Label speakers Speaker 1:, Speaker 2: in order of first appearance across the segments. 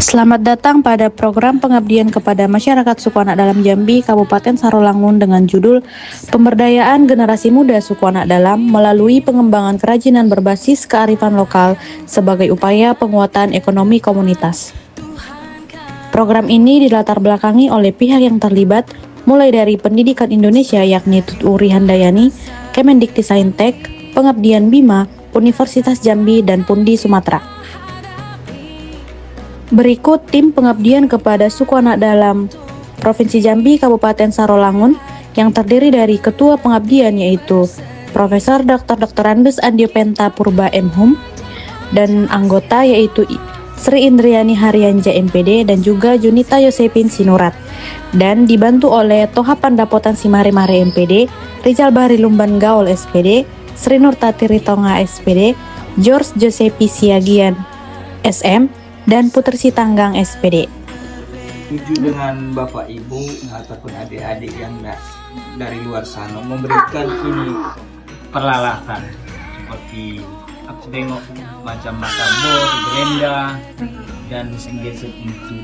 Speaker 1: Selamat datang pada program pengabdian kepada masyarakat suku anak dalam Jambi, Kabupaten Sarolangun dengan judul Pemberdayaan Generasi Muda Suku Anak Dalam melalui pengembangan kerajinan berbasis kearifan lokal sebagai upaya penguatan ekonomi komunitas. Program ini dilatar belakangi oleh pihak yang terlibat, mulai dari Pendidikan Indonesia yakni Tuturi Handayani, Kemendiktisaintek, Pengabdian Bima, Universitas Jambi, dan Pundi Sumatera. Berikut tim pengabdian kepada suku anak dalam Provinsi Jambi Kabupaten Sarolangun yang terdiri dari Ketua Pengabdian yaitu Profesor Dr. Andes Andiopenta Purba M.Hum dan anggota yaitu Sri Indriani Haryanja MPD dan juga Junita Yosepin Sinurat, dan dibantu oleh Toha Pandapotan Simare Mare MPD, Rizal Bahri Lumban Gaul SPD, Sri Nurtati Ritonga SPD, George Josepi Siagian SM, dan Putri Sitanggang SPD.
Speaker 2: Setuju dengan Bapak Ibu ataupun adik-adik yang dari luar sana memberikan ini peralatan seperti aku tengok macam matambor, berenda dan gadget itu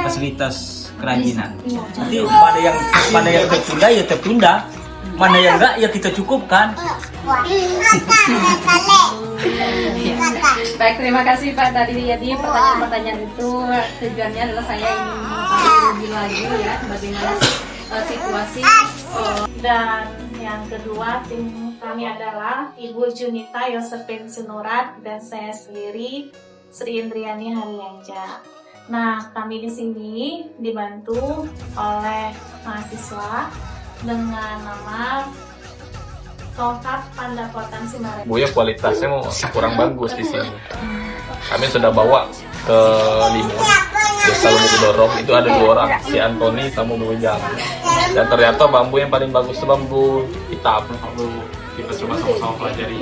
Speaker 2: fasilitas kerajinan. Jadi mana yang tertunda ya tertunda, mana yang enggak ya kita cukupkan.
Speaker 3: Baik, terima kasih Pak. Tadi jadi pertanyaan-pertanyaan itu tujuannya adalah saya ingin mengetahui lebih lagi ya bagaimana situasi.
Speaker 4: Dan yang kedua tim kami adalah Ibu Junita Yosepin Sinurat dan saya sendiri Sri Indriani Haryanja. Nah, kami di sini dibantu oleh mahasiswa dengan nama Toha Pandapotan Simare.
Speaker 5: Bu ya, kualitasnya kurang bagus di sini. Kami sudah bawa ke Limun, Desa Lumut Dorong, itu ada 2 orang, si Antoni sama Bu Ujang. Dan ternyata bambu yang paling bagus itu bambu hitam. Lalu kita coba sama-sama pelajari.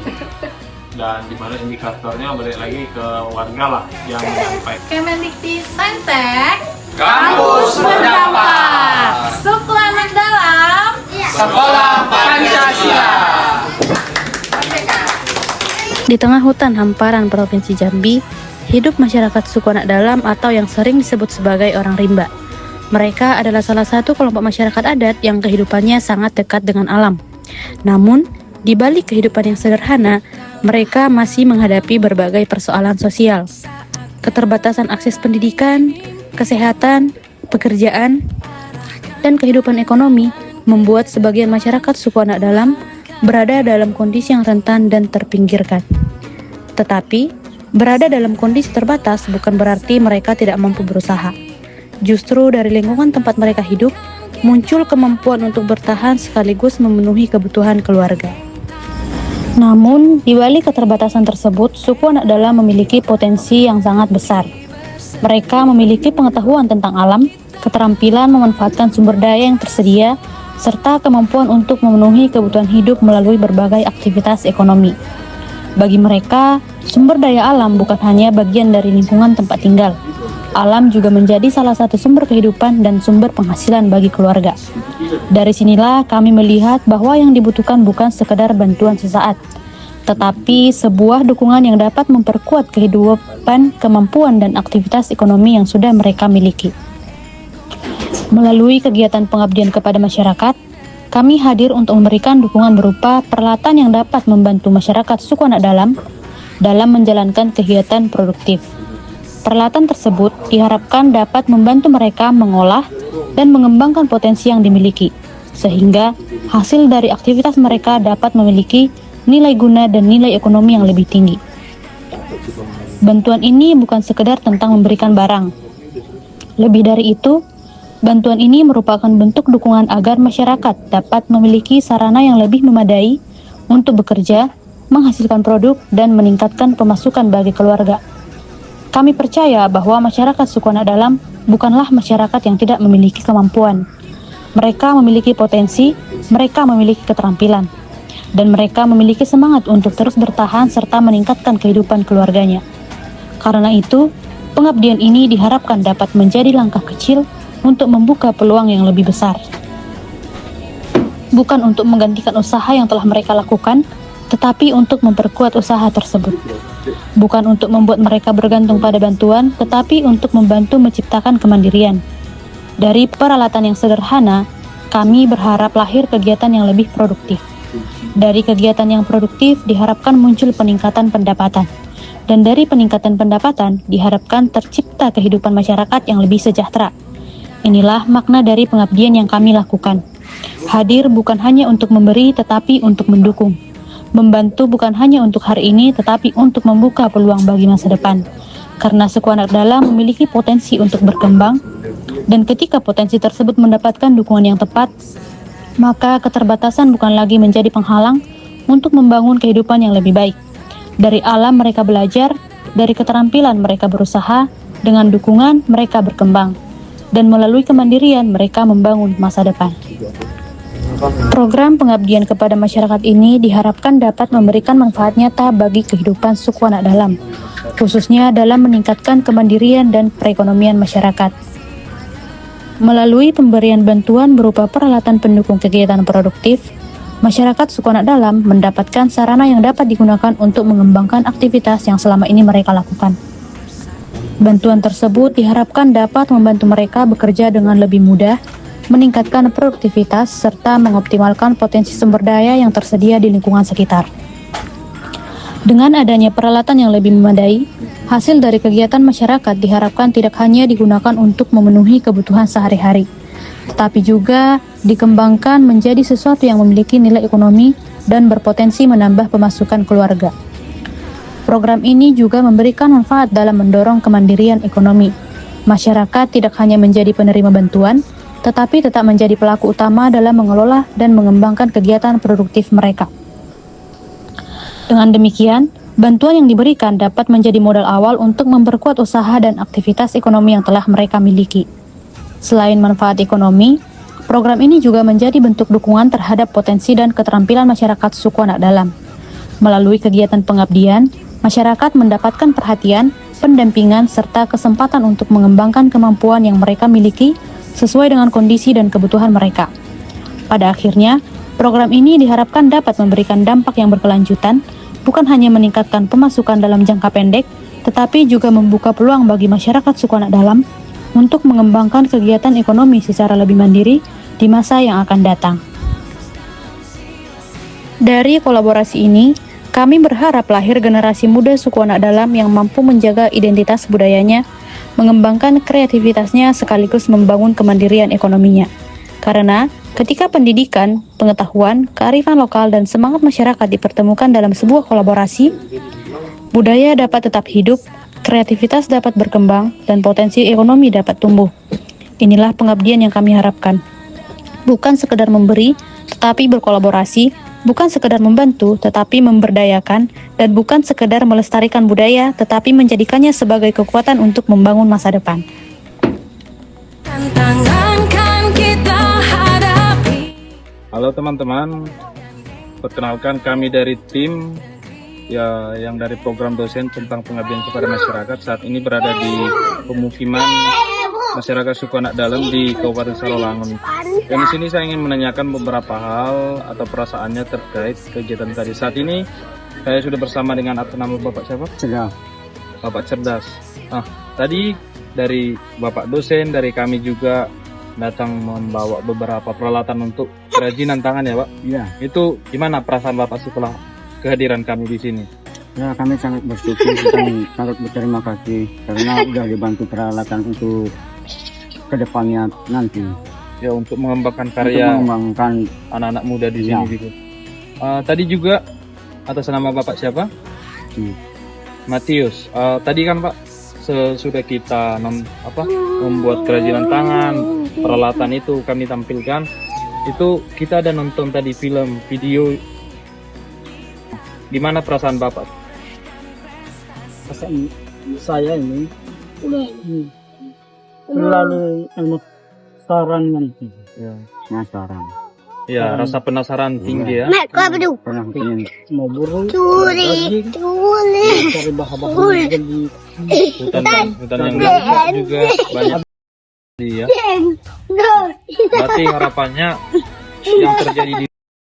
Speaker 5: Dan dimana indikatornya balik lagi ke warga lah yang menyampaikan.
Speaker 3: Kemendiktisaintek,
Speaker 5: Kampus
Speaker 3: berdampak, suku anak dalam,
Speaker 5: Sekolah Pancasila.
Speaker 1: Di tengah hutan hamparan Provinsi Jambi, hidup masyarakat suku anak dalam atau yang sering disebut sebagai orang rimba. Mereka adalah salah satu kelompok masyarakat adat yang kehidupannya sangat dekat dengan alam. Namun, di balik kehidupan yang sederhana, mereka masih menghadapi berbagai persoalan sosial. Keterbatasan akses pendidikan, kesehatan, pekerjaan, dan kehidupan ekonomi membuat sebagian masyarakat suku anak dalam berada dalam kondisi yang rentan dan terpinggirkan. Tetapi, berada dalam kondisi terbatas bukan berarti mereka tidak mampu berusaha. Justru dari lingkungan tempat mereka hidup, muncul kemampuan untuk bertahan sekaligus memenuhi kebutuhan keluarga. Namun, di balik keterbatasan tersebut, suku anak dalam memiliki potensi yang sangat besar. Mereka memiliki pengetahuan tentang alam, keterampilan memanfaatkan sumber daya yang tersedia, serta kemampuan untuk memenuhi kebutuhan hidup melalui berbagai aktivitas ekonomi. Bagi mereka, sumber daya alam bukan hanya bagian dari lingkungan tempat tinggal. Alam juga menjadi salah satu sumber kehidupan dan sumber penghasilan bagi keluarga. Dari sinilah kami melihat bahwa yang dibutuhkan bukan sekedar bantuan sesaat, tetapi sebuah dukungan yang dapat memperkuat kehidupan, kemampuan, dan aktivitas ekonomi yang sudah mereka miliki. Melalui kegiatan pengabdian kepada masyarakat, kami hadir untuk memberikan dukungan berupa peralatan yang dapat membantu masyarakat suku anak dalam menjalankan kegiatan produktif. Peralatan tersebut diharapkan dapat membantu mereka mengolah dan mengembangkan potensi yang dimiliki, sehingga hasil dari aktivitas mereka dapat memiliki nilai guna dan nilai ekonomi yang lebih tinggi. Bantuan ini bukan sekedar tentang memberikan barang. Lebih dari itu, bantuan ini merupakan bentuk dukungan agar masyarakat dapat memiliki sarana yang lebih memadai untuk bekerja, menghasilkan produk, dan meningkatkan pemasukan bagi keluarga. Kami percaya bahwa masyarakat suku anak dalam bukanlah masyarakat yang tidak memiliki kemampuan. Mereka memiliki potensi, mereka memiliki keterampilan, dan mereka memiliki semangat untuk terus bertahan serta meningkatkan kehidupan keluarganya. Karena itu, pengabdian ini diharapkan dapat menjadi langkah kecil untuk membuka peluang yang lebih besar. Bukan untuk menggantikan usaha yang telah mereka lakukan, tetapi untuk memperkuat usaha tersebut. Bukan untuk membuat mereka bergantung pada bantuan, tetapi untuk membantu menciptakan kemandirian. Dari peralatan yang sederhana, kami berharap lahir kegiatan yang lebih produktif. Dari kegiatan yang produktif diharapkan muncul peningkatan pendapatan. Dan dari peningkatan pendapatan diharapkan tercipta kehidupan masyarakat yang lebih sejahtera. Inilah makna dari pengabdian yang kami lakukan. Hadir bukan hanya untuk memberi, tetapi untuk mendukung. Membantu bukan hanya untuk hari ini, tetapi untuk membuka peluang bagi masa depan. Karena suku anak dalam memiliki potensi untuk berkembang, dan ketika potensi tersebut mendapatkan dukungan yang tepat, maka keterbatasan bukan lagi menjadi penghalang untuk membangun kehidupan yang lebih baik. Dari alam mereka belajar, dari keterampilan mereka berusaha, dengan dukungan mereka berkembang, dan melalui kemandirian mereka membangun masa depan. Program pengabdian kepada masyarakat ini diharapkan dapat memberikan manfaat nyata bagi kehidupan suku anak dalam, khususnya dalam meningkatkan kemandirian dan perekonomian masyarakat. Melalui pemberian bantuan berupa peralatan pendukung kegiatan produktif, masyarakat suku anak dalam mendapatkan sarana yang dapat digunakan untuk mengembangkan aktivitas yang selama ini mereka lakukan. Bantuan tersebut diharapkan dapat membantu mereka bekerja dengan lebih mudah, meningkatkan produktivitas, serta mengoptimalkan potensi sumber daya yang tersedia di lingkungan sekitar. Dengan adanya peralatan yang lebih memadai, hasil dari kegiatan masyarakat diharapkan tidak hanya digunakan untuk memenuhi kebutuhan sehari-hari, tetapi juga dikembangkan menjadi sesuatu yang memiliki nilai ekonomi dan berpotensi menambah pemasukan keluarga. Program ini juga memberikan manfaat dalam mendorong kemandirian ekonomi. Masyarakat tidak hanya menjadi penerima bantuan, tetapi tetap menjadi pelaku utama dalam mengelola dan mengembangkan kegiatan produktif mereka. Dengan demikian, bantuan yang diberikan dapat menjadi modal awal untuk memperkuat usaha dan aktivitas ekonomi yang telah mereka miliki. Selain manfaat ekonomi, program ini juga menjadi bentuk dukungan terhadap potensi dan keterampilan masyarakat suku anak dalam. Melalui kegiatan pengabdian, masyarakat mendapatkan perhatian, pendampingan, serta kesempatan untuk mengembangkan kemampuan yang mereka miliki sesuai dengan kondisi dan kebutuhan mereka. Pada akhirnya, program ini diharapkan dapat memberikan dampak yang berkelanjutan, bukan hanya meningkatkan pemasukan dalam jangka pendek, tetapi juga membuka peluang bagi masyarakat suku anak dalam untuk mengembangkan kegiatan ekonomi secara lebih mandiri di masa yang akan datang. Dari kolaborasi ini, kami berharap lahir generasi muda suku anak dalam yang mampu menjaga identitas budayanya, mengembangkan kreativitasnya sekaligus membangun kemandirian ekonominya. Karena ketika pendidikan, pengetahuan, kearifan lokal, dan semangat masyarakat dipertemukan dalam sebuah kolaborasi, budaya dapat tetap hidup, kreativitas dapat berkembang, dan potensi ekonomi dapat tumbuh. Inilah pengabdian yang kami harapkan. Bukan sekedar memberi, tetapi berkolaborasi, bukan sekedar membantu, tetapi memberdayakan, dan bukan sekedar melestarikan budaya, tetapi menjadikannya sebagai kekuatan untuk membangun masa depan.
Speaker 6: Halo teman-teman, perkenalkan kami dari tim yang dari program dosen tentang pengabdian kepada masyarakat. Saat ini berada di pemukiman masyarakat suku anak dalam di Kabupaten Sarolangun. Dan di sini saya ingin menanyakan beberapa hal atau perasaannya terkait kegiatan tadi. Saat ini saya sudah bersama dengan atas nama Bapak siapa? Cerdas. Bapak Cerdas. Nah, tadi dari Bapak dosen, dari kami juga datang membawa beberapa peralatan untuk kerajinan tangan ya Pak?
Speaker 7: Iya.
Speaker 6: Itu gimana perasaan Bapak setelah kehadiran kami di sini?
Speaker 7: Ya, kami sangat bersyukur dan sangat berterima kasih karena sudah dibantu peralatan untuk kedepannya nanti.
Speaker 6: Ya, untuk mengembangkan karya
Speaker 7: Untuk mengembangkan
Speaker 6: anak-anak muda di
Speaker 7: Ya.
Speaker 6: sini gitu. Tadi juga atas nama Bapak siapa? Matius. Tadi kan Pak sudah kita membuat kerajinan tangan, peralatan itu kami tampilkan. Itu kita ada nonton tadi video. Gimana perasaan Bapak?
Speaker 7: saya ini selalu penasaran nanti.
Speaker 6: Ya.
Speaker 7: Penasaran.
Speaker 6: Ya, rasa penasaran tinggi ya.
Speaker 7: Pernah ingin mau buru, cari bahan-bahan jadi
Speaker 6: Hutan yang gajah juga banyak ya. Berarti harapannya yang terjadi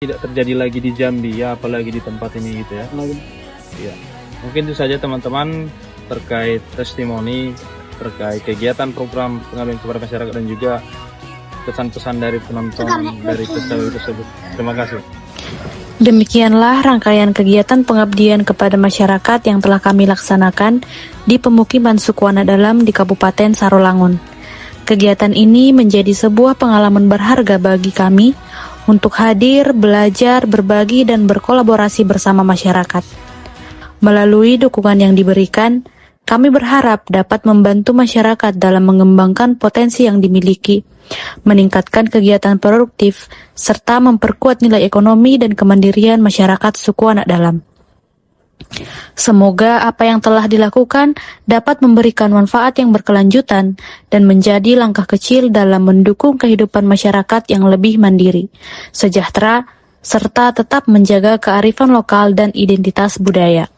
Speaker 6: di tidak terjadi lagi di Jambi ya, apalagi di tempat ini gitu ya. Ya. Mungkin itu saja teman-teman terkait testimoni, terkait kegiatan program pengabdian kepada masyarakat dan juga pesan-pesan dari penonton dari festival tersebut. Terima kasih.
Speaker 1: Demikianlah rangkaian kegiatan pengabdian kepada masyarakat yang telah kami laksanakan di pemukiman suku anak dalam di Kabupaten Sarolangun. Kegiatan ini menjadi sebuah pengalaman berharga bagi kami untuk hadir, belajar, berbagi, dan berkolaborasi bersama masyarakat. Melalui dukungan yang diberikan, kami berharap dapat membantu masyarakat dalam mengembangkan potensi yang dimiliki, meningkatkan kegiatan produktif, serta memperkuat nilai ekonomi dan kemandirian masyarakat suku anak dalam. Semoga apa yang telah dilakukan dapat memberikan manfaat yang berkelanjutan dan menjadi langkah kecil dalam mendukung kehidupan masyarakat yang lebih mandiri, sejahtera, serta tetap menjaga kearifan lokal dan identitas budaya.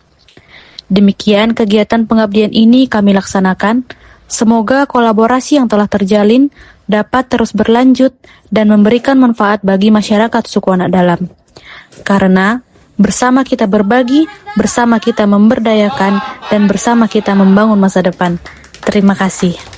Speaker 1: Demikian kegiatan pengabdian ini kami laksanakan. Semoga kolaborasi yang telah terjalin dapat terus berlanjut dan memberikan manfaat bagi masyarakat suku anak dalam. Karena bersama kita berbagi, bersama kita memberdayakan, dan bersama kita membangun masa depan. Terima kasih.